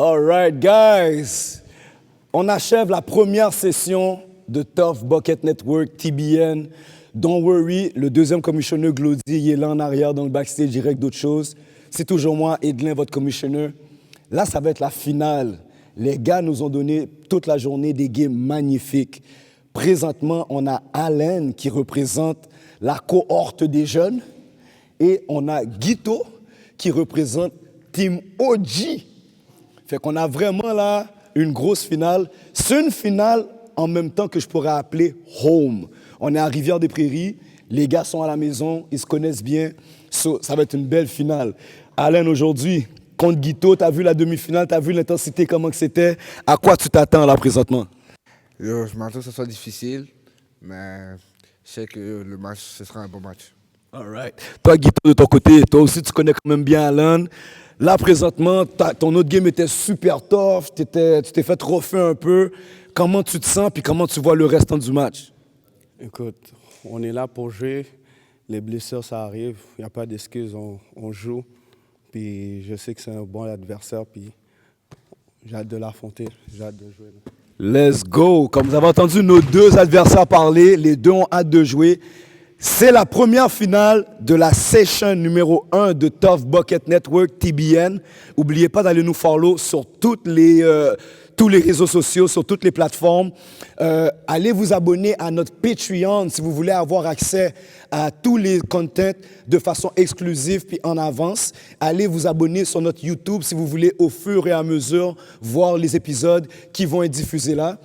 All right, guys. On achève la première session de Tough Bucket Network, TBN. Don't worry, le deuxième commissionnaire Glody, il est là en arrière dans le backstage direct d'autres choses. C'est toujours moi, Edlin, votre commissionnaire. Là, ça va être la finale. Les gars nous ont donné toute la journée des games magnifiques. Présentement, on a Allen qui représente la cohorte des jeunes et on a Guito qui représente Team OG. Fait qu'on a vraiment là une grosse finale. C'est une finale en même temps que je pourrais appeler home. On est à Rivière-des-Prairies, les gars sont à la maison, ils se connaissent bien. So, ça va être une belle finale. Allen, aujourd'hui, contre Guito, tu as vu la demi-finale, tu as vu l'intensité, comment que c'était. À quoi tu t'attends là présentement? Je m'attends que ce soit difficile, mais je sais que le match, ce sera un bon match. All right. Toi, Guito, de ton côté, toi aussi, tu connais quand même bien Allen. Là, présentement, ton autre game était super tough, tu t'es fait refait un peu. Comment tu te sens, puis comment tu vois le restant du match? Écoute, on est là pour jouer. Les blessures, ça arrive. Il n'y a pas d'excuses, on joue. Puis je sais que c'est un bon adversaire, puis j'ai hâte de l'affronter, j'ai hâte de jouer. Let's go! Comme vous avez entendu nos deux adversaires parler, les deux ont hâte de jouer. C'est la première finale de la session numéro 1 de Tough Bucket Network, TBN. N'oubliez pas d'aller nous follow sur tous les réseaux sociaux, sur toutes les plateformes. Allez vous abonner à notre Patreon si vous voulez avoir accès à tous les contents de façon exclusive puis en avance. Allez vous abonner sur notre YouTube si vous voulez au fur et à mesure voir les épisodes qui vont être diffusés là.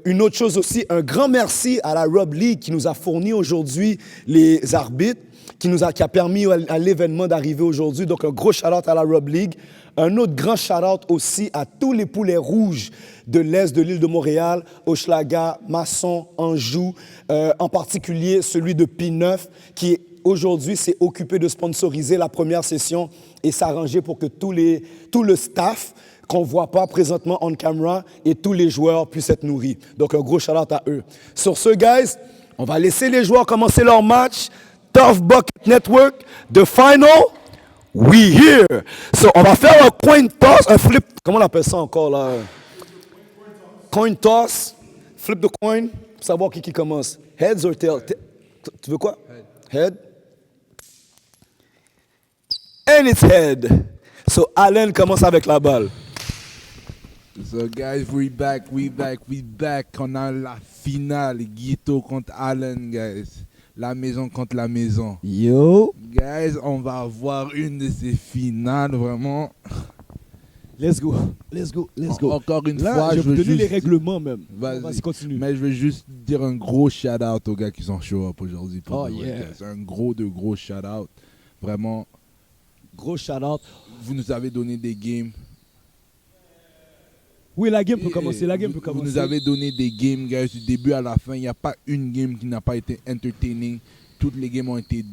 Une autre chose aussi, un grand merci à la Rob League qui nous a fourni aujourd'hui les arbitres, qui a permis à l'événement d'arriver aujourd'hui. Donc, un gros shout-out à la Rob League. Un autre grand shout-out aussi à tous les poulets rouges de l'Est de l'île de Montréal, Hochelaga, Masson, Anjou, en particulier celui de P9, qui aujourd'hui s'est occupé de sponsoriser la première session et s'arranger pour que tout le staff qu'on ne voit pas présentement on camera et tous les joueurs puissent être nourris. Donc, un gros shout-out à eux. Sur ce, guys, on va laisser les joueurs commencer leur match. Tough Bucket Network, the final, we here. So, on va faire un coin toss, un flip. Comment on appelle ça encore là? Coin toss, flip the coin, pour savoir qui commence. Heads or tails? Tu veux quoi? Head. And it's head. So, Allen commence avec la balle. So guys, we back. On a la finale, Guito contre Allen, guys. La maison contre la maison. Yo. Guys, on va avoir une de ces finales, vraiment. Let's go. Encore une Là, fois, je vais je vous veux donner juste... les règlements même. Vas-y, continue. Mais je veux juste dire un gros shout-out aux gars qui sont show up aujourd'hui. Oh, yeah. C'est un gros shout-out. Vraiment, Gros shout-out. vous nous avez donné des games. Oui, la game peut commencer. Vous nous avez donné des games, guys, du début à la fin. Il n'y a pas une game qui n'a pas été entertaining. Toutes les games ont été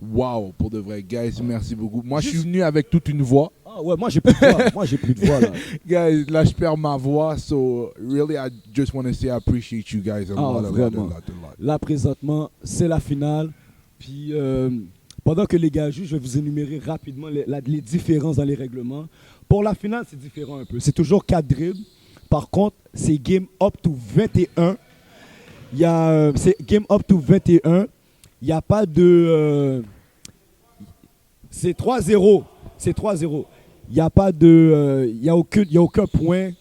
wow, pour de vrai. Guys, merci beaucoup. Moi, je suis venu avec toute une voix. Ah ouais, moi j'ai plus de voix. Là. Guys, là, je perds ma voix. So, really, I just want to say I appreciate you guys a lot. Vraiment. Là, présentement, c'est la finale. Puis, pendant que les gars jouent, je vais vous énumérer rapidement les différences dans les règlements. Pour la finale, c'est différent un peu. C'est toujours 4 dribbles. Par contre, c'est game up to 21. C'est game up to 21. Il n'y a pas de... c'est 3-0. C'est 3-0. Il n'y a pas de... Il n'y a aucun point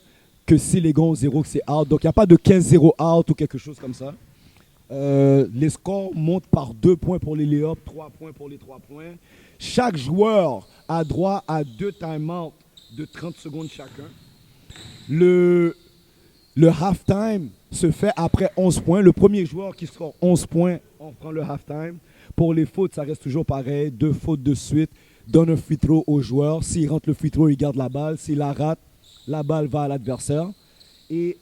que si les gars ont 0, que c'est out. Donc, il n'y a pas de 15-0 out ou quelque chose comme ça. Les scores montent par 2 points pour les lay-ups, 3 points pour les 3 points. Chaque joueur a droit à 2 time-outs de 30 secondes chacun. Le halftime se fait après 11 points. Le premier joueur qui score 11 points, on prend le halftime. Pour les fautes, ça reste toujours pareil. 2 fautes de suite. Donne un free throw au joueur. S'il rentre le free throw, il garde la balle. S'il la rate, la balle va à l'adversaire. Et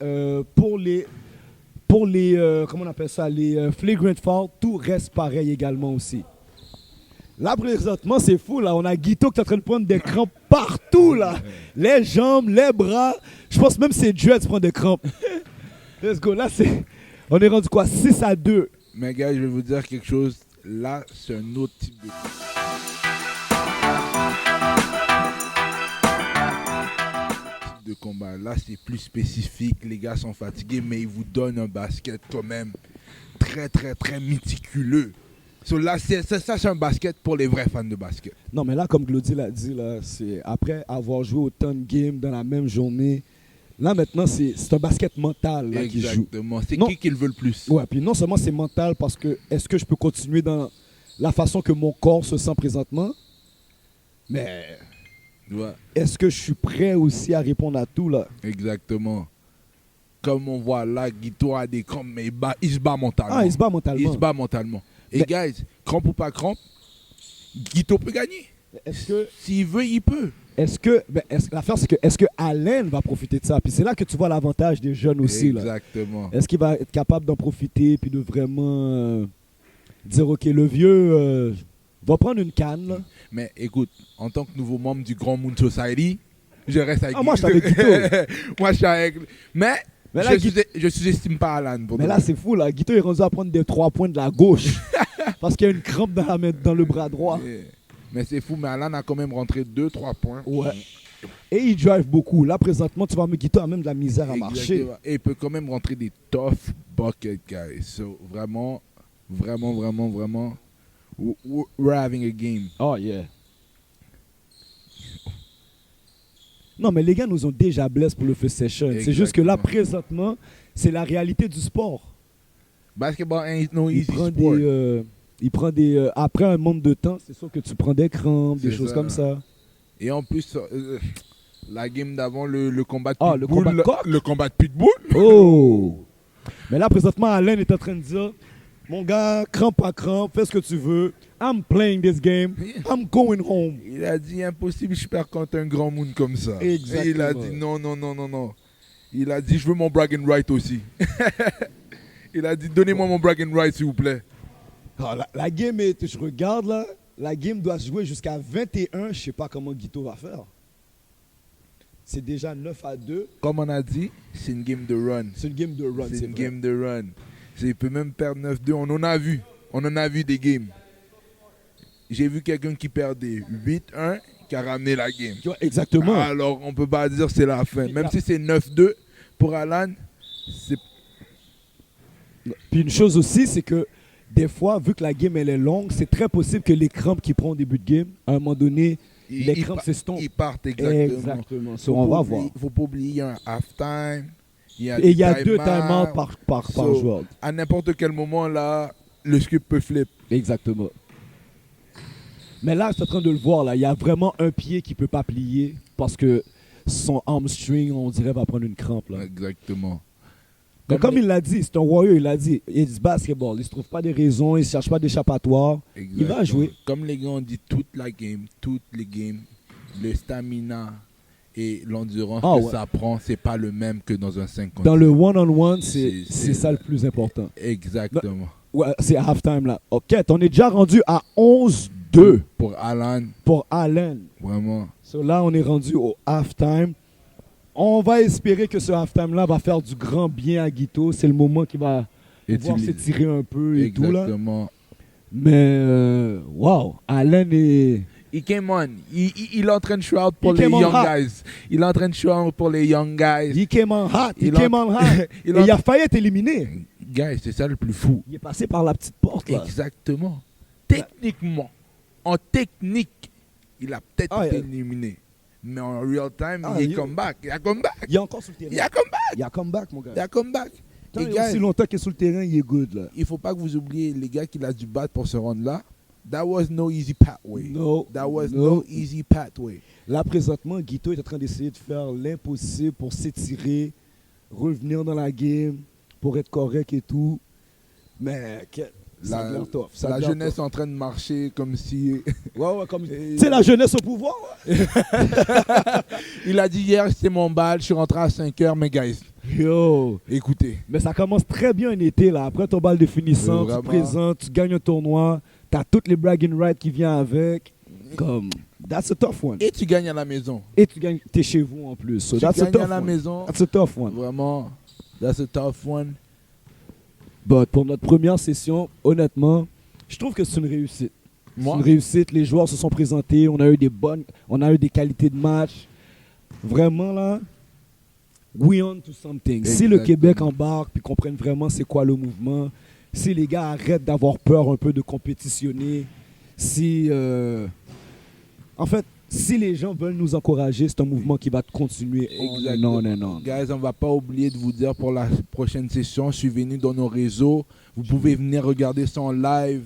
pour les comment on appelle ça, les flagrant fouls, tout reste pareil également aussi. Là, présentement, c'est fou, là. On a Guito qui est en train de prendre des crampes partout, là. Les jambes, les bras. Je pense même que c'est Dreads prend des crampes. Let's go. Là, on est rendu quoi? 6-2. Mais gars, je vais vous dire quelque chose. Là, c'est un autre type de... combat. Là, c'est plus spécifique. Les gars sont fatigués, mais ils vous donnent un basket quand même très, très, très méticuleux. So là, ça, c'est un basket pour les vrais fans de basket. Non, mais là, comme Glody l'a dit, là, c'est après avoir joué autant de games dans la même journée, là, maintenant, c'est un basket mental là, qui joue. Exactement. C'est Non. qui le veut le plus? Ouais, puis non seulement c'est mental parce que est-ce que je peux continuer dans la façon que mon corps se sent présentement, mais Ouais, est-ce que je suis prêt aussi à répondre à tout, là? exactement. Comme on voit là, Guito a des crampes, mais il se bat mentalement. Ah, il se bat mentalement. Il se bat mentalement. Et Mais- guys, crampe ou pas crampe, Guito peut gagner. Est-ce que S'il veut, il peut. l'affaire, c'est que est-ce que Allen va profiter de ça? Puis c'est là que tu vois l'avantage des jeunes aussi, là. Exactement. Est-ce qu'il va être capable d'en profiter puis de vraiment dire, OK, le vieux va prendre une canne, là. Mais écoute, en tant que nouveau membre du Grand Moon Society, je reste avec Ah, moi, je suis avec Guito. Moi, je suis avec. Mais là, je sous-estime pas Alan. Pour Mais de là, vrai. c'est fou, là. Guito est rendu à prendre des 3 points de la gauche parce qu'il y a une crampe dans, dans le bras droit. Mais c'est fou, mais Alan a quand même rentré 2-3 points. Ouais. Et il drive beaucoup. Là, présentement, tu vois, Guito a même de la misère à marcher. Exactement. Et il peut quand même rentrer des tough buckets, guys. So, vraiment, vraiment, vraiment, vraiment, we're having a game. Oh, yeah. Non, mais les gars nous ont déjà blessés pour le first session. C'est juste que là, Exactement. présentement, c'est la réalité du sport. Basketball ain't no Il easy prend sport. après un nombre de temps, c'est sûr que tu prends des crampes, des C'est choses ça. comme ça. Et en plus, la game d'avant, le combat de Ah, Pitbull. le combat de coq? Le combat de Pitbull. Oh! Mais là, présentement, Allen est en train de dire, mon gars, crampe à crampe, fais ce que tu veux. I'm playing this game. I'm going home. Il a dit impossible, je perds contre un grand monde comme ça. Exactement. Et il a dit non, non, non, non, non. Il a dit je veux mon bragging right aussi. Il a dit donnez-moi mon bragging right s'il vous plaît. Ah, la game est, je regarde là, la game doit se jouer jusqu'à 21. Je sais pas comment Guito va faire. C'est déjà 9-2. Comme on a dit, c'est une game de run. C'est une game de run. C'est une vrai. game de run. Il peut même perdre 9-2. On en a vu. On en a vu des games. J'ai vu quelqu'un qui perdait 8-1 qui a ramené la game. Tu vois, exactement. Alors, on peut pas dire c'est la fin. Puis Même là- si c'est 9-2 pour Alan, c'est Puis une chose aussi, c'est que des fois, vu que la game elle est longue, c'est très possible que les crampes qu'il prend au début de game, à un moment donné, les crampes s'estompent. Ils partent exactement. Exactement. So, on va voir. Il faut pas oublier, il y a un halftime. Et il y a 2 time-out. timeouts par So, joueur. À n'importe quel moment, là, le script peut flip. Exactement. Mais là, je suis en train de le voir. Là, il y a vraiment un pied qui ne peut pas plier parce que son hamstring, on dirait, va prendre une crampe. Là. Exactement. Mais comme il l'a dit, c'est un warrior, il l'a dit, it's basketball. Il ne se trouve pas des raisons, il ne cherche pas d'échappatoire. Il va jouer. Comme les gars ont dit, toutes les games, le stamina et l'endurance Ah que ouais. ça prend, c'est pas le même que dans un 5 contre Dans le one-on-one, C'est- c'est ça le plus important. Exactement. Ouais, c'est à halftime là. Ok, on est déjà rendu à 11-2 Pour Alan, pour Allen. vraiment. So là, on est rendu au halftime. On va espérer que ce halftime-là va faire du grand bien à Guito. C'est le moment qu'il va pouvoir Utiliser. s'étirer un peu et tout là. Exactement. Mais, wow, Allen est... He came on. Il est en train de show out pour He les came on young hot. guys. Il est en train de show out pour les young guys. Il came on hot, il Il came en- on hot. il Et en- il a failli être éliminé. Guys, c'est ça le plus fou. Il est passé par la petite porte là. Exactement. Techniquement, en technique, il a peut-être Ah, été yeah. éliminé. Mais en real time, Ah, il est yo. come back. Il a come back. Il est encore sur le terrain. Il a come back. Il a comeback, mon gars. Il a come back. Tant Et il y a aussi guys, longtemps qu'il est sur le terrain, il est good là. il faut pas que vous oubliez les gars qu'il a dû battre pour se rendre là. That was no easy pathway. No, That was no. no easy pathway. Là, présentement, Guito est en train d'essayer de faire l'impossible pour s'étirer, revenir dans la game, pour être correct et tout. Mais ça La, devient tough. Ça la devient jeunesse tough. en train de marcher comme si... Ouais, comme... Tu sais, la jeunesse au pouvoir. Ouais. Il a dit hier, c'était mon bal, je suis rentré à 5 heures, mais guys, Yo. écoutez. Mais ça commence très bien un été, là. Après ton bal de finissant, tu Vraiment. te présentes, tu gagnes un tournoi, t'as toutes les bragging rights qui viennent avec. Comme, that's a tough one. Et tu gagnes à la maison. Et tu gagnes, t'es chez vous en plus. So Tu that's a gagnes tough à la one. maison. That's a tough one. Vraiment, that's a tough one. But pour notre première session, honnêtement, je trouve que c'est une réussite. C'est Moi, une réussite. Les joueurs se sont présentés. On a eu des qualités de match. Vraiment là, we on to something. Si le Exactement. Québec embarque puis comprenne vraiment c'est quoi le mouvement, si les gars arrêtent d'avoir peur un peu de compétitionner, si en fait, si les gens veulent nous encourager, c'est un mouvement qui va continuer. Exactement. Non. Guys, on va pas oublier de vous dire pour la prochaine session, suivez-nous dans nos réseaux. Vous pouvez venir regarder ça en live.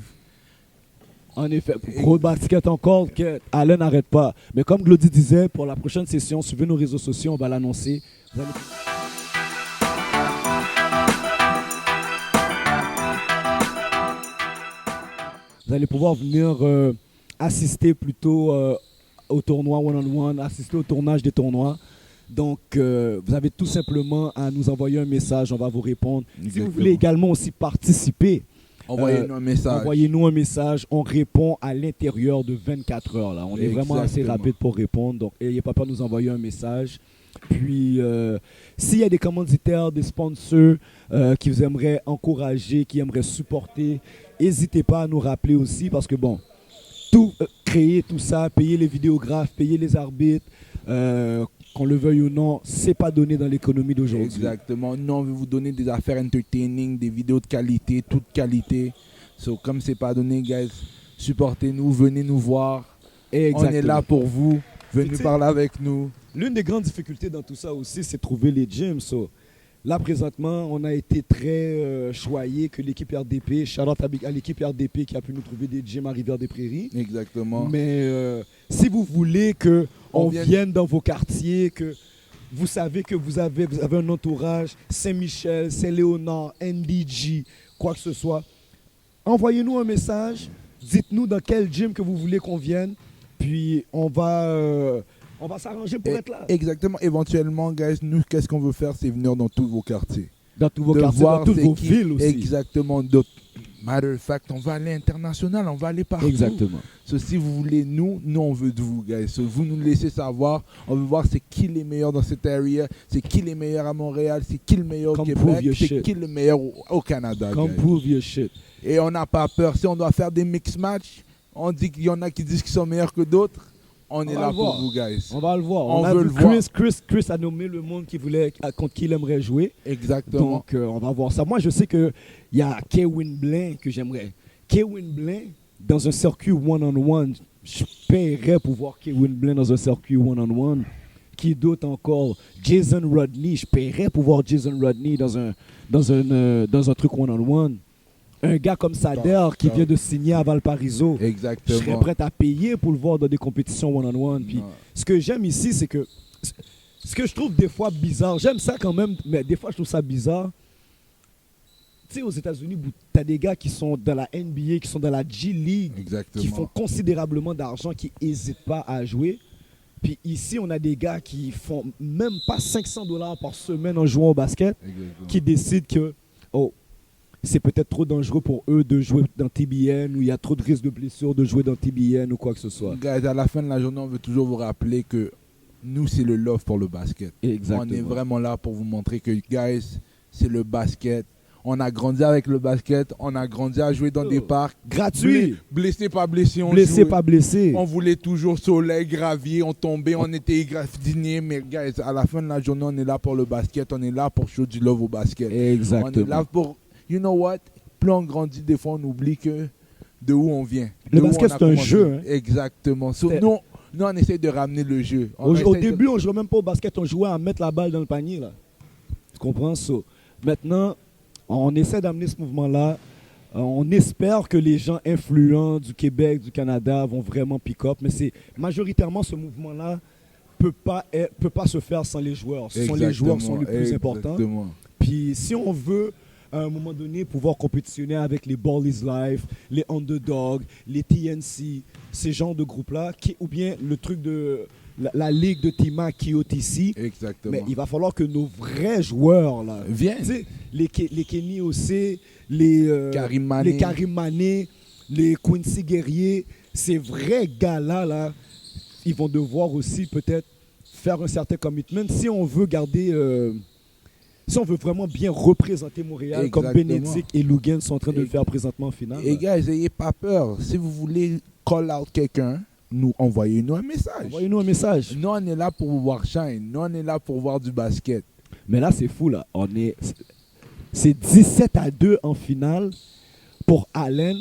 En effet, gros basket encore, que Allen n'arrête pas. Mais comme Glody disait, pour la prochaine session, suivez nos réseaux sociaux, on va l'annoncer. Vous allez pouvoir venir assister plutôt au tournoi one-on-one, assister au tournage des tournois. Donc, vous avez tout simplement à nous envoyer un message, on va vous répondre. Si vous Exactement. voulez également aussi participer, Envoyez-nous un message. envoyez-nous un message, on répond à l'intérieur de 24 heures. Là. On est vraiment assez Exactement. rapide pour répondre, donc n'ayez pas peur de nous envoyer un message. Puis, s'il y a des commanditaires, des sponsors qui vous aimeraient encourager, qui aimeraient supporter, n'hésitez pas à nous rappeler aussi parce que, bon, créer tout ça, payer les vidéographes, payer les arbitres, qu'on le veuille ou non, c'est pas donné dans l'économie d'aujourd'hui. Exactement. Nous, on veut vous donner des affaires entertaining, des vidéos de qualité, toute qualité. So, comme c'est pas donné, guys, supportez-nous, venez nous voir. Exactement. On est là pour vous. Venez Tu sais- parler avec nous. L'une des grandes difficultés dans tout ça aussi, c'est trouver les gyms. So, là, présentement, on a été très choyés que l'équipe RDP, shout-out à l'équipe RDP qui a pu nous trouver des gyms à Rivière-des-Prairies. Exactement. Mais si vous voulez qu'on On vienne- vienne dans vos quartiers, que vous savez que vous avez un entourage, Saint-Michel, Saint-Léonard, NDG, quoi que ce soit, envoyez-nous un message, dites-nous dans quel gym que vous voulez qu'on vienne, puis on va s'arranger pour être là. Exactement. Éventuellement, guys, nous, qu'est-ce qu'on veut faire, c'est venir dans tous vos quartiers. Dans tous vos De quartiers, voir dans toutes c'est vos qui- villes aussi. Exactement. Matter of fact, on va aller international, on va aller partout. Exactement. So, si vous voulez, nous, on veut de vous, guys. So, vous nous laissez savoir. On veut voir c'est qui les meilleurs dans cette area, c'est qui les meilleurs à Montréal, c'est qui le meilleur au Come prove Québec, your c'est shit. qui le meilleur au Canada. Come guys. prove your shit. Et on n'a pas peur. Si on doit faire des mix match, on dit qu'il y en a qui disent qu'ils sont meilleurs que d'autres. On est va là le pour voir. vous, guys. On va le voir. On a veut vu le voir. Chris a nommé le monde contre qui il aimerait jouer. Exactement. Donc, on va voir ça. Moi, je sais qu'il y a Kevin Blain que j'aimerais. Kevin Blain, dans un circuit one-on-one, je paierais pour voir Kevin Blain dans un circuit one-on-one. Qui d'autre encore? Jason Rodney, je paierais pour voir Jason Rodney dans un truc one-on-one. Un gars comme Sader qui vient de signer à Valparaiso. Je serais Exactement. prêt à payer pour le voir dans des compétitions one-on-one. Puis, Non. ce que j'aime ici, c'est que ce que je trouve des fois bizarre, j'aime ça quand même, mais des fois je trouve ça bizarre. Tu sais, aux États-Unis, tu as des gars qui sont dans la NBA, qui sont dans la G League, Exactement. qui font considérablement d'argent, qui n'hésitent pas à jouer. Puis ici, on a des gars qui font même pas 500 $ par semaine en jouant au basket, Exactement. qui décident que, oh, c'est peut-être trop dangereux pour eux de jouer dans TBN, ou il y a trop de risques de blessure de jouer dans TBN ou quoi que ce soit. Guys, à la fin de la journée, on veut toujours vous rappeler que nous, c'est le love pour le basket. Exactement. On est vraiment là pour vous montrer que, guys, c'est le basket. On a grandi avec le basket. On a grandi à jouer dans des parcs. Gratuit. Blessé, pas blessé, on Blessé, jouait. pas blessé. On voulait toujours soleil, gravier, on tombait, on était égratignés. Mais, guys, à la fin de la journée, on est là pour le basket. On est là pour show du love au basket. On est Exactement. là pour... You know what? Plus on grandit, des fois, on oublie que de où on vient. Le De où basket, on a c'est un commencé. jeu, hein. Exactement. So, C'est- nous, on essaie de ramener le jeu. On Au essaie début, on jouait même pas au basket, on jouait à mettre la balle dans le panier. Là. Tu comprends ça? Maintenant, on essaie d'amener ce mouvement-là. On espère que les gens influents du Québec, du Canada vont vraiment pick-up. Mais c'est majoritairement ce mouvement-là peut pas se faire sans les joueurs. Ce sont les joueurs qui sont les plus importants. Exactement. Puis si on veut, à un moment donné, pouvoir compétitionner avec les Ball is Life, les Underdogs, les TNC, ces genres de groupes-là, ou bien le truc de la ligue de Tima qui est OTC, Exactement. mais il va falloir que nos vrais joueurs, là, Viens. tu sais, les Kenny Ossé, les Karim Mané. les Karim Mané, les Quincy Guerrier, ces vrais gars-là, là, ils vont devoir aussi peut-être faire un certain commitment si on veut garder... si on veut vraiment bien représenter Montréal, comme Exactement. Bénédicte et Lugan sont en train de le faire présentement en finale. Et guys, n'ayez pas peur. Si vous voulez call out quelqu'un, envoyez-nous un message. Envoyez-nous un message. Nous, on est là pour vous voir shine. Nous, on est là pour voir du basket. Mais là, c'est fou, là. C'est 17-2 en finale pour Allen.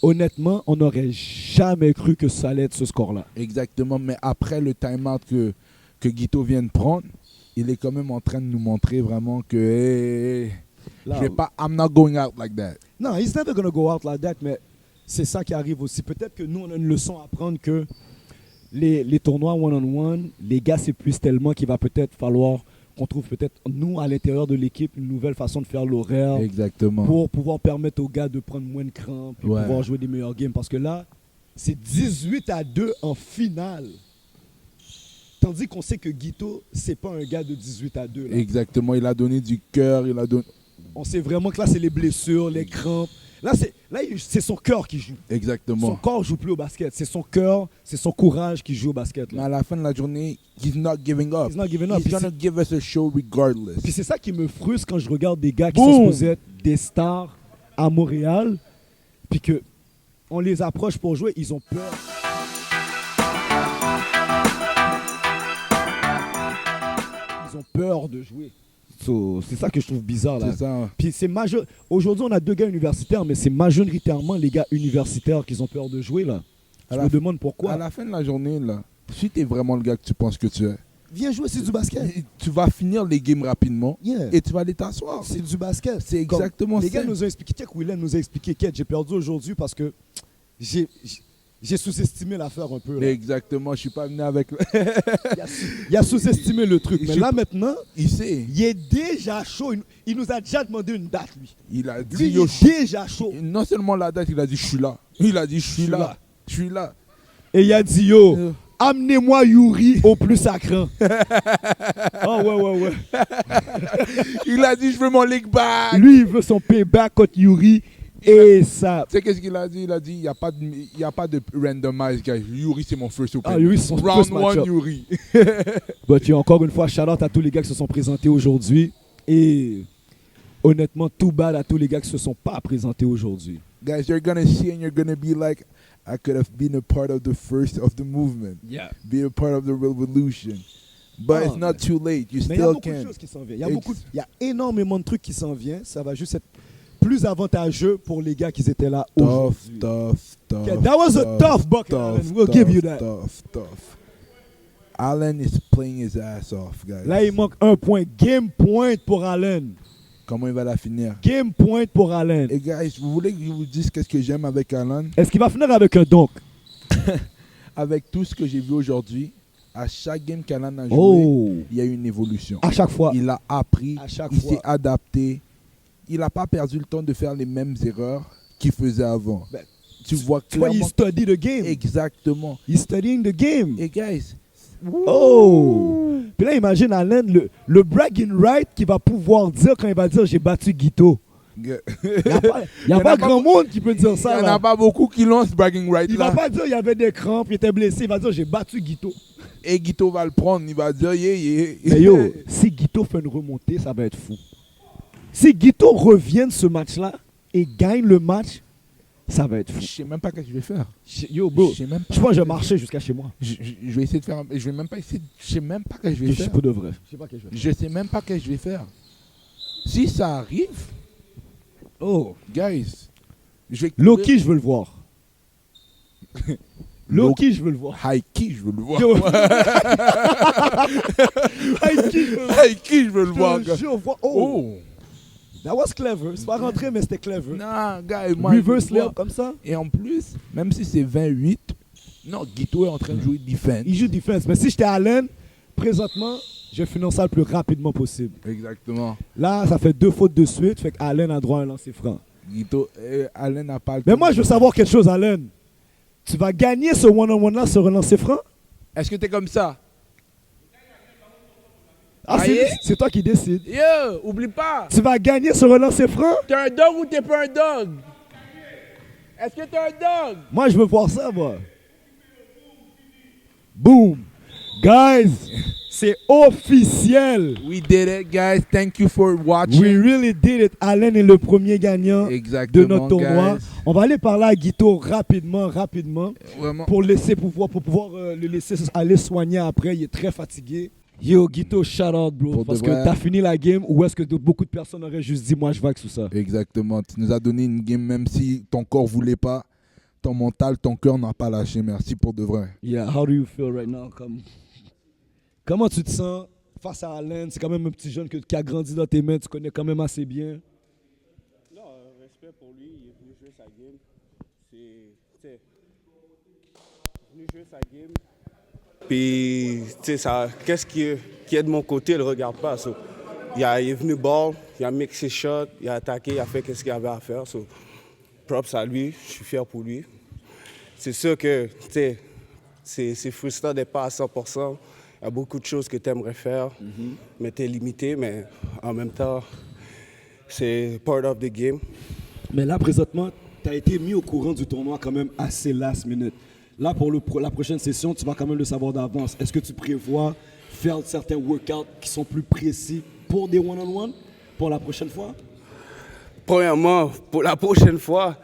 Honnêtement, on n'aurait jamais cru que ça allait être ce score-là. Exactement, mais après le time-out que Guito vient de prendre, il est quand même en train de nous montrer vraiment que hey, Là, je vais pas, I'm not going out like that. non, he's never gonna go out like that, mais c'est ça qui arrive aussi. Peut-être que nous, on a une leçon à prendre que les tournois one-on-one, les gars s'épuisent tellement qu'il va peut-être falloir qu'on trouve peut-être, nous, à l'intérieur de l'équipe, une nouvelle façon de faire l'horaire Exactement. pour pouvoir permettre aux gars de prendre moins de crampes et Ouais. pouvoir jouer des meilleurs games. Parce que là, c'est 18-2 en finale. Tandis qu'on sait que Guito, c'est pas un gars de 18-2. Là. Exactement, il a donné du cœur, il a donné... On sait vraiment que là, c'est les blessures, les crampes. Là, c'est son cœur qui joue. Son Exactement. corps joue plus au basket. C'est son cœur, c'est son courage qui joue au basket. Mais Là. à la fin de la journée, he's not giving up. He's not giving up. He's gonna give us a show regardless. Puis c'est ça qui me frustre quand je regarde des gars qui Boom! sont supposés être des stars à Montréal, puis que on les approche pour jouer, ils ont peur. Ils ont peur de jouer. So, c'est ça que je trouve bizarre là. C'est ça. Puis c'est majeur. Aujourd'hui, on a 2 gars universitaires, mais c'est majoritairement les gars universitaires qui ont peur de jouer là. Je À me la- demande pourquoi. À la fin de la journée, là, si tu es vraiment le gars que tu penses que tu es, Viens jouer, c'est du basket. tu vas finir les games rapidement Yeah. et tu vas aller t'asseoir. C'est du basket. C'est Comme exactement les ça. gars nous ont expliqué, check Willem nous a expliqué, Ked, j'ai perdu aujourd'hui parce que j'ai sous-estimé l'affaire un peu. Là. Exactement, je suis pas venu avec... Il a sous-estimé le truc. Je Mais suis là pas- maintenant, Il sait. il est déjà chaud. Il nous a déjà demandé une date, lui. Il a dit, Lui, il yo, est déjà chaud. non seulement la date, il a dit, je suis là. Il a dit, je suis suis là. là. Je suis là. Et il a dit, yo, Euh. amenez-moi Yuri au plus sacrant. Oh ouais. Il a dit, je veux mon leg back. Lui, il veut son payback contre Yuri. Et ça... Tu sais qu'est-ce qu'il a dit? Il a dit, il n'y a pas de randomize, guys. Yuri, c'est mon first opinion. Ah, Yuri, c'est son Round first 1, match-up. Yuri. But yo, encore une fois, shout-out à tous les gars qui se sont présentés aujourd'hui. Et honnêtement, tout bad à tous les gars qui se sont pas présentés aujourd'hui. Guys, you're going to see and you're going to be like, I could have been a part of the first of the movement. Yeah. Be a part of the revolution. But Ah, it's not too late. You Mais il y a still beaucoup de can. choses qui s'en viennent. Il y a énormément de trucs qui s'en viennent. Ça va juste être plus avantageux pour les gars qui étaient là Tough. aujourd'hui. Yeah, that was a tough bucket, Allen. We'll give you that. Tough. Allen is playing his ass off, guys. Là, il manque un point. Game point pour Allen. Comment il va la finir? Game point pour Allen. Et guys, vous voulez que je vous dise qu'est-ce que j'aime avec Allen? Est-ce qu'il va finir avec un dunk? Avec tout ce que j'ai vu aujourd'hui, à chaque game qu'Allen a joué, Oh! il y a eu une évolution. À chaque fois. Il a appris, À chaque il fois. s'est adapté. Il n'a pas perdu le temps de faire les mêmes erreurs qu'il faisait avant. Ben, tu vois Tu vois, il clairement. study the game. Exactement. He's studying the game. Et guys, Oh! Puis là, imagine Allen, le bragging right qu'il va pouvoir dire quand il va dire j'ai battu Guito. il Il n'y a pas grand monde qui peut dire n'y ça. en Là. a pas beaucoup qui lancent bragging right Il là. va pas dire il y avait des crampes, il était blessé. Il va dire j'ai battu Guito. Et Guito va le prendre, il va dire yeah. Mais yo, si Guito fait une remontée, ça va être fou. Si Guito revient de ce match-là et gagne le match, ça va être fou. Je sais même pas ce que je vais faire. Yo, bro, Je sais même pas. je pense que je vais marcher jusqu'à chez moi. Je vais essayer de faire. Je vais même pas essayer. Je sais même pas ce que je vais Je faire. suis pas de vrai. Je sais pas ce que je vais faire. Je sais même pas ce que je vais faire. Si ça arrive, Oh, guys, je vais. Loki, je veux le voir. Loki, je veux le voir. Haiki, je veux le voir. Yo. Haiki, je veux le voir. Haiki, je veux le voir. Je te gars. jure, voir. Oh, Oh. that was clever. C'est pas rentré, mais c'était clever. Non, gars, moi, je veux Reverse le voir. layup comme ça. Et en plus, même si c'est 28, non, Guito est en train de jouer defense. Il joue defense. Mais si j'étais Allen, présentement, je vais finir ça le plus rapidement possible. Exactement. Là, ça fait 2 fautes de suite. Fait qu'Allen a droit à un lancer franc. Guito, Allen n'a pas le Mais temps. moi, je veux savoir quelque chose, Allen. Tu vas gagner ce one-on-one là sur un lancer franc? Est-ce que t'es comme ça? Ah, Aïe. c'est toi qui décides. Yo, oublie pas. Tu vas gagner sur un lancer franc? T'es un dog ou t'es pas un dog? Est-ce que t'es un dog? Moi, je veux voir ça, moi. Boom. Guys, c'est officiel. We did it, guys. Thank you for watching. We really did it. Allen est le premier gagnant Exactement, de notre tournoi. guys. On va aller parler à Guito rapidement, Vraiment. pour pouvoir le laisser aller soigner après. Il est très fatigué. Yo, Guito, shout out, bro. Pour de Parce que vrai. t'as fini la game ou est-ce que beaucoup de personnes auraient juste dit, moi, je vague sous ça. Exactement. Tu nous as donné une game, même si ton corps voulait pas, ton mental, ton cœur n'a pas lâché. Merci pour de vrai. Yeah, how do you feel right now? Comment tu te sens face à Allen? C'est quand même un petit jeune qui a grandi dans tes mains, tu connais quand même assez bien. Non, respect pour lui, il est venu jouer sa game. C'est venu jouer sa game. Puis, tu sais, qu'est-ce qui est de mon côté, il ne regarde pas. So, il est venu ball, il a mixé ses shots, il a attaqué, il a fait ce qu'il avait à faire. So, props à lui, je suis fier pour lui. C'est sûr que, tu sais, c'est frustrant d'être pas à 100%. Il y a beaucoup de choses que tu aimerais faire, mais tu es limité, mais en même temps, c'est part of the game. Mais là, présentement, tu as été mis au courant du tournoi quand même assez last minute. Là, pour la prochaine session, tu vas quand même le savoir d'avance. Est-ce que tu prévois faire certains workouts qui sont plus précis pour des one-on-one pour la prochaine fois? Premièrement, pour la prochaine fois,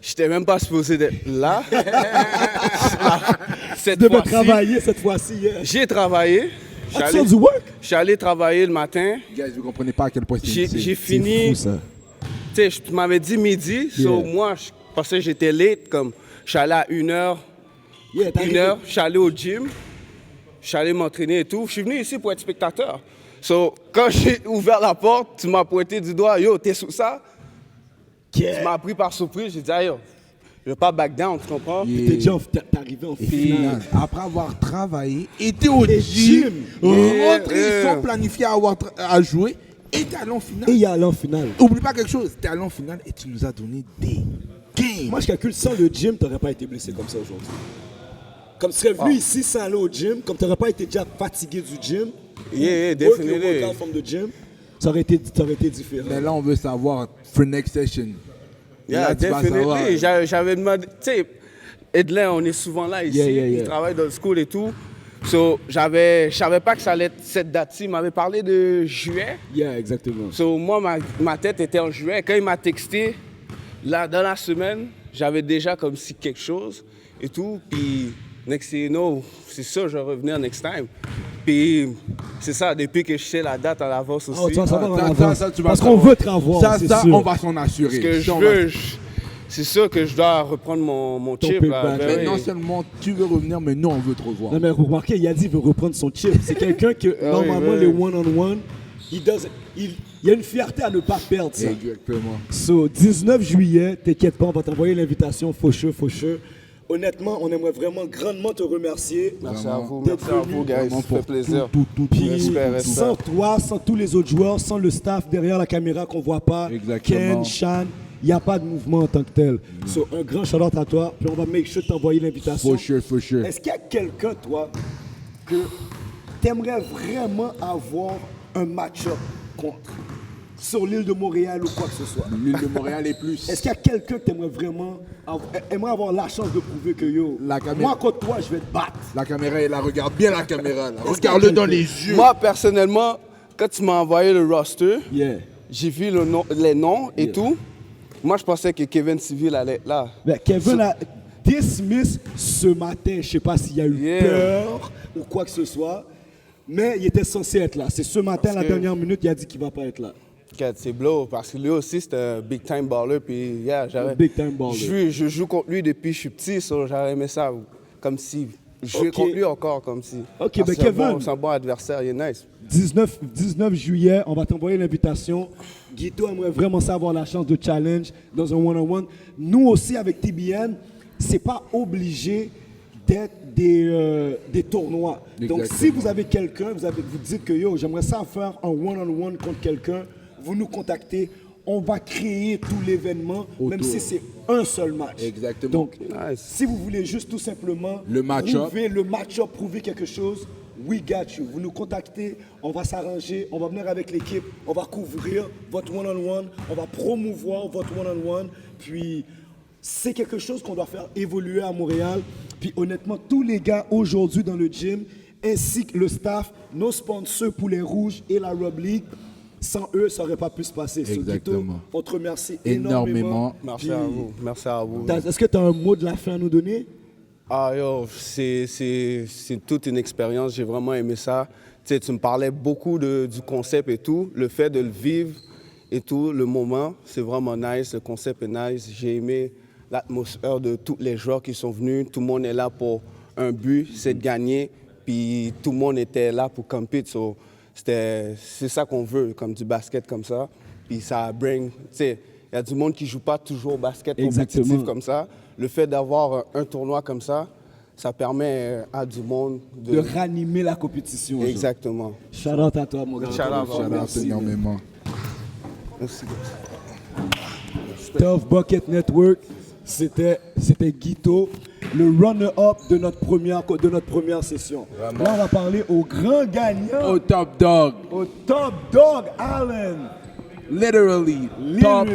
je n'étais même pas supposé d'être là. Cette De me fois-ci, travailler cette fois-ci. Yeah. j'ai travaillé. Ah, tu sors du work? Je suis allé travailler le matin. Guys, vous comprenez pas à quel point c'est J'ai difficile. fini. C'est fou, ça. Tu sais, tu m'avais dit midi. So, moi, parce que j'étais late, comme je suis allé à 1h. Yeah, t'as 1h, je suis allé au gym. Je suis allé m'entraîner et tout. Je suis venu ici pour être spectateur. So, quand j'ai ouvert la porte, tu m'as pointé du doigt. Yo, t'es sous ça? Tu m'as pris par surprise. J'ai dit, ah, yo, je vais pas back down, tu comprends? T'es arrivé en finale. Après avoir travaillé, été au Et gym, gym. rentré Yeah. sans planifier à jouer, et t'es allé en Et finale. il y a allé en finale. Oublie pas quelque chose, t'es allé en finale et tu nous as donné des games. Moi, je calcule, sans le gym, t'aurais pas été blessé comme ça aujourd'hui. Comme tu serais venu ici sans aller au gym, comme t'aurais pas été déjà fatigué du gym, Yeah, work your definitely. workout from the gym, ça aurait été différent. Mais là, on veut savoir, for next session. Yeah, Là, tu vas savoir. definitely. J'avais demandé, tu sais, Edlin, on est souvent là ici, Yeah. il travaille dans le school et tout. So, je savais pas que ça allait être cette date-ci. Il m'avait parlé de juillet. Yeah, exactement. So, moi, ma tête était en juillet. Quand il m'a texté, là, dans la semaine, j'avais déjà comme si quelque chose et tout. Puis, next thing you know, c'est ça, je vais revenir next time. Puis, c'est ça, depuis que je sais la date à l'avance aussi. Oh, tu vas savoir en Ça, avance. ça, tu vas Parce qu'on savoir. veut te revoir, Ça, c'est ça, sûr. on va s'en assurer. Ce que je Ça, on veux, va- c'est sûr que je dois reprendre mon Ton chip. payback. Là. Mais Ben non oui. seulement tu veux revenir, mais nous, on veut te revoir. Non, mais remarquez, il a dit qu'il veut reprendre son chip. C'est quelqu'un que, normalement, oui. les one-on-one, il y a une fierté à ne pas perdre ça. Exactement. So, 19 juillet, t'inquiète pas, on va t'envoyer l'invitation, faucheux. Honnêtement, on aimerait vraiment grandement te remercier. Merci à vous, D'être merci à venu. vous, guys. Vraiment Ça fait pour plaisir. tout. Puis, Respect. sans toi, sans tous les autres joueurs, sans le staff derrière la caméra qu'on voit pas, Exactement. Ken, Shan, il n'y a pas de mouvement en tant que tel. So, un grand shout-out à toi, puis on va make sure de t'envoyer l'invitation. For sure. Est-ce qu'il y a quelqu'un, toi, que t'aimerais vraiment avoir un match-up contre sur l'île de Montréal ou quoi que ce soit? L'île de Montréal est plus. Est-ce qu'il y a quelqu'un que t'aimerais vraiment aimerait avoir la chance de prouver que yo, La caméra- moi contre toi, je vais te battre? La caméra est là, regarde bien la caméra là. Est-ce Regarde-le qu'il y a dans les quelqu'un- yeux. Moi, personnellement, quand tu m'as envoyé le roster, Yeah. j'ai vu les noms et tout. Moi, je pensais que Kevin Civil allait être là. Ben, Kevin a dismiss ce matin. Je sais pas s'il y a eu Yeah. peur ou quoi que ce soit, mais il était censé être là. C'est ce matin, à la que- dernière minute, il a dit qu'il va pas être là. Regarde, c'est blow parce que lui aussi, c'est un big time baller. Puis, yeah, Un big time baller. Je joue contre lui depuis que je suis petit, so j'aurais aimé ça. Comme si. Je jouais Ok. contre lui encore, comme si. Ok, Parce ben que Kevin. c'est un bon adversaire, il est nice. 19 juillet, on va t'envoyer l'invitation. Guito aimerait vraiment ça avoir la chance de challenge dans un one-on-one. Nous aussi, avec TBN, c'est pas obligé d'être des tournois. Donc, Exactement. si vous avez quelqu'un, vous dites que yo, j'aimerais ça faire un one-on-one contre quelqu'un, vous nous contactez. On va créer tout l'événement, même si c'est un seul match. Exactement. Donc, Nice. si vous voulez juste tout simplement Le match-up. prouver quelque chose, we got you. Vous nous contactez, on va s'arranger, on va venir avec l'équipe, on va couvrir votre one-on-one, on va promouvoir votre one-on-one, puis c'est quelque chose qu'on doit faire évoluer à Montréal. Puis honnêtement, tous les gars aujourd'hui dans le gym, ainsi que le staff, nos sponsors Poulet Rouge et la Rob League, sans eux, ça n'aurait pas pu se passer. So, Guito, Exactement. on te remercie Énormément. énormément. Merci Puis, à vous. Merci à vous. Est-ce que tu as un mot de la fin à nous donner? Ah yo, c'est toute une expérience, j'ai vraiment aimé ça. Tu sais, tu me parlais beaucoup du concept et tout, le fait de le vivre et tout, le moment, c'est vraiment nice, le concept est nice. J'ai aimé l'atmosphère de tous les joueurs qui sont venus, tout le monde est là pour un but, c'est de gagner, puis tout le monde était là pour compete. So, c'est ça qu'on veut, comme du basket comme ça. Puis ça bring, tu sais, il y a du monde qui joue pas toujours au basket compétitif Exactement. comme ça. Le fait d'avoir un tournoi comme ça, ça permet à du monde De ranimer la compétition. genre. Exactement. Shout out à toi, mon gars. Shout out, Encore une fois, Shout out merci. énormément. Merci. Tough Bucket Network, c'était Guito, le runner-up de notre première session. Là, on va parler au grand gagnant, Au top dog. au top dog, Allen. Literally. Top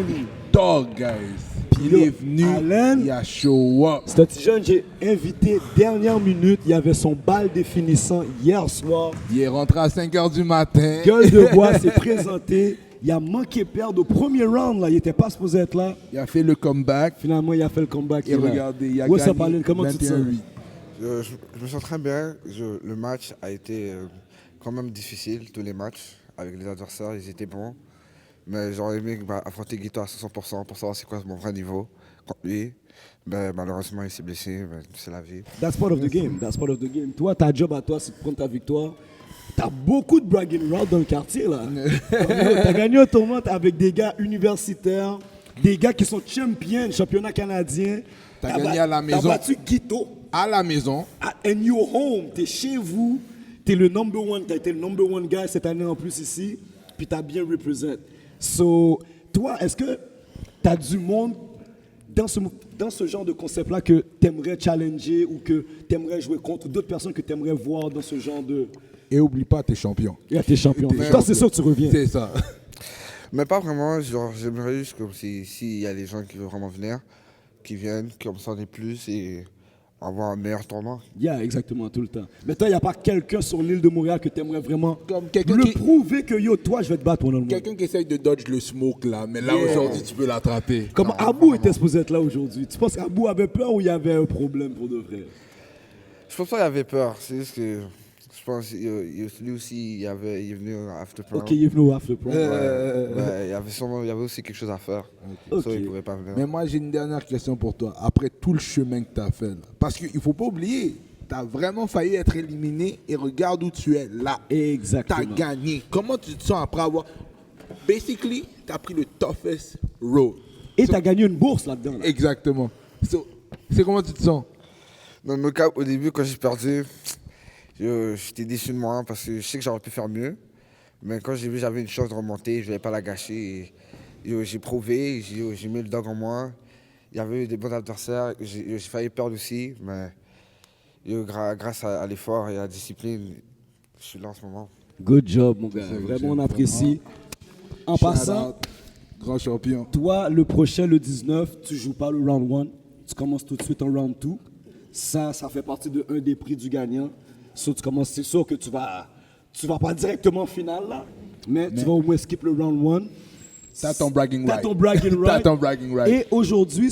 dog, guys. Puis il Yo, est venu, Allen. il a show up. C'est un petit jeune, j'ai invité dernière minute, il y avait son bal définissant hier soir. Il est rentré à 5h du matin. Gueule de bois s'est présenté. Il a manqué perdre au premier round, là. Il n'était pas supposé être là. Il a fait le comeback. Finalement, il a fait le comeback. Et regardez, il a What's up, gagné Allen? Comment tu te sens? 21-8. Je me sens très bien. Le match a été quand même difficile, tous les matchs. Avec les adversaires, ils étaient bons. Mais j'aurais aimé affronter Guito à 100% pour savoir c'est quoi mon vrai niveau contre lui. Ben, malheureusement, il s'est blessé. Ben, c'est la vie. That's part of the game. That's part of the game. Toi, ta job à toi, c'est de prendre ta victoire. T'as beaucoup de bragging rights dans le quartier, là. T'as gagné un tournoi avec des gars universitaires, des gars qui sont championnat canadien. T'as gagné à la maison. T'as battu Guito. À la maison. And you're home. T'es chez vous. T'es le number one. T'as été le number one guy cette année en plus ici. Puis t'as bien represent. So, toi, est-ce que t'as du monde dans ce genre de concept-là que t'aimerais challenger ou que t'aimerais jouer contre, ou d'autres personnes que t'aimerais voir dans ce genre de... Et oublie pas, t'es champion. Yeah, t'es champion. T'es Toi, champion. c'est sûr que tu reviens. C'est ça. Mais pas vraiment. Genre, j'aimerais juste comme s'il y a des gens qui veulent vraiment venir, qui viennent, comme ça on est plus et avoir un meilleur tournoi. Yeah, exactement, tout le temps. Mais toi, il n'y a pas quelqu'un sur l'île de Montréal que t'aimerais vraiment Comme quelqu'un le qui- prouver que yo, toi, je vais te battre pendant le monde. Quelqu'un qui essaye de dodge le smoke là, mais là Yeah. aujourd'hui tu peux l'attraper. Comme Abou était supposé être là aujourd'hui. Tu penses qu'Abou avait peur ou il y avait un problème pour de vrai? Je pense pas qu'il avait peur. C'est juste que je pense que lui aussi, il est venu à After Pro. Ok, il est venu au After Pro. Ouais, il y avait aussi quelque chose à faire. Ok. Ça, il pouvait pas venir. Mais moi j'ai une dernière question pour toi. Après tout le chemin que tu as fait, là, parce qu'il ne faut pas oublier, tu as vraiment failli être éliminé et regarde où tu es là. Tu Exactement. as gagné. Comment tu te sens après avoir... Basically, tu as pris le toughest road. Et tu as gagné une bourse là-dedans. là. Exactement. So, c'est comment tu te sens? Dans mon cas, au début, quand j'ai perdu, j'étais déçu de moi parce que je sais que j'aurais pu faire mieux. Mais quand j'ai vu que j'avais une chance de remonter, je ne vais pas la gâcher. Et, j'ai prouvé, j'ai mis le dog en moi. Il y avait eu des bons adversaires, j'ai failli perdre aussi. Mais grâce à l'effort et à la discipline, je suis là en ce moment. Good job, mon gars. C'est Vraiment, good on job, apprécie. En Shout passant, out, grand champion. toi, le prochain, le 19, tu joues pas le round 1. Tu commences tout de suite en round 2. Ça fait partie de un des prix du gagnant. So, tu commences, c'est sûr que tu vas pas directement en finale, là. Mais tu vas au moins skip le round 1. T'as ton bragging T'as right. ton bragging right. T'as ton bragging right. Et aujourd'hui,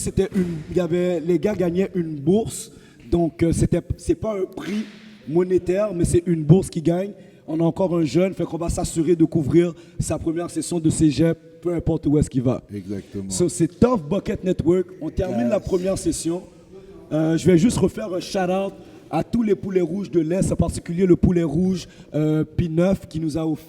les gars gagnaient une bourse. Donc, c'est pas un prix monétaire, mais c'est une bourse qui gagne. On a encore un jeune, fait qu'on va s'assurer de couvrir sa première session de cégep, peu importe où est-ce qu'il va. Exactement. So, c'est Tough Bucket Network. On termine la première session. Je vais juste refaire un shout-out à tous les poulets rouges de l'Est, en particulier le poulet rouge P9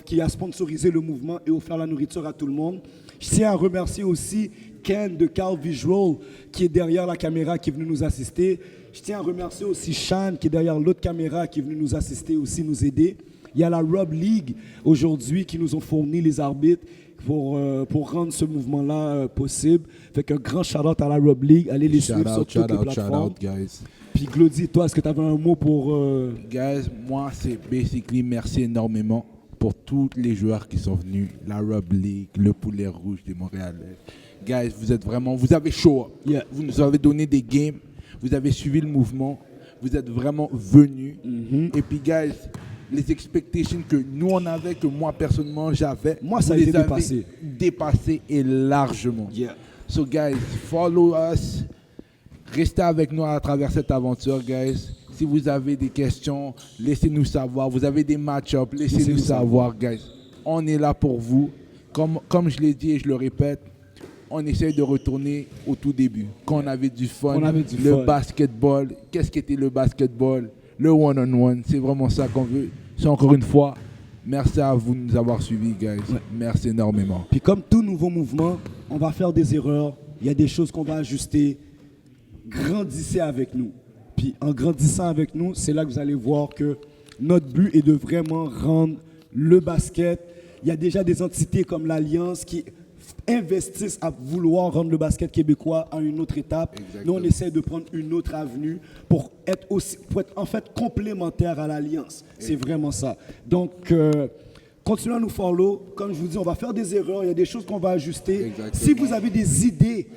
qui a sponsorisé le mouvement et offert la nourriture à tout le monde. Je tiens à remercier aussi Ken de Carl Visual qui est derrière la caméra qui est venu nous assister. Je tiens à remercier aussi Sean qui est derrière l'autre caméra qui est venu nous assister aussi, nous aider. Il y a la Rob League aujourd'hui qui nous ont fourni les arbitres pour rendre ce mouvement-là possible. Fait qu'un grand shout-out à la Rob League. Allez les suivre sur toutes les plateformes. guys. Puis Glody, toi, est-ce que tu avais un mot pour... Guys, moi, c'est basically merci énormément pour tous les joueurs qui sont venus. La Rob League, le Poulet Rouge des Montréalais. Guys, vous avez show up. Yeah. Vous nous avez donné des games. Vous avez suivi le mouvement. Vous êtes vraiment venus. Et puis, guys, les expectations que nous, on avait, que moi, personnellement, j'avais. Moi, ça a vous été les avez dépassé. Dépassé et largement. Yeah. So, guys, follow us. Restez avec nous à travers cette aventure, guys. Si vous avez des questions, laissez-nous savoir. Vous avez des match-ups, laissez-nous savoir, guys. On est là pour vous. Comme je l'ai dit et je le répète, on essaye de retourner au tout début. Quand on avait du fun, le basketball. Qu'est-ce qu'était le basketball? Le one-on-one. C'est vraiment ça qu'on veut. C'est encore une fois, merci à vous de nous avoir suivis, guys. Ouais. Merci énormément. Puis comme tout nouveau mouvement, on va faire des erreurs. Il y a des choses qu'on va ajuster. Grandissez avec nous. Puis en grandissant avec nous, c'est là que vous allez voir que notre but est de vraiment rendre le basket. Il y a déjà des entités comme l'Alliance qui investissent à vouloir rendre le basket québécois à une autre étape. Exactement. Nous, on essaie de prendre une autre avenue pour être en fait complémentaire à l'Alliance. C'est vraiment ça. Donc, continuez à nous follow. Comme je vous dis, on va faire des erreurs. Il y a des choses qu'on va ajuster. Exactement. Si vous avez des idées,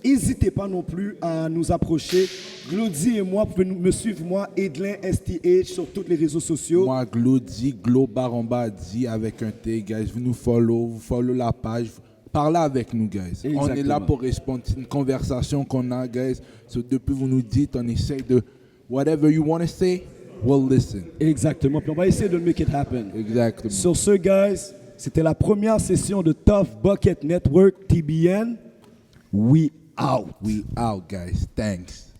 n'hésitez pas non plus à nous approcher. Glody et moi, vous pouvez me suivre, moi, Edlin STH, sur tous les réseaux sociaux. Moi, Glody, Globaramba-D avec un T, guys. Vous follow la page. Parlez avec nous, guys. Exactement. On est là pour répondre. C'est une conversation qu'on a, guys. Depuis vous nous dites, on essaye de... Whatever you want to say, we'll listen. Exactement. Puis on va essayer de make it happen. Exactement. Sur ce, guys, c'était la première session de Tough Bucket Network, TBN. We out. We out, guys. Thanks.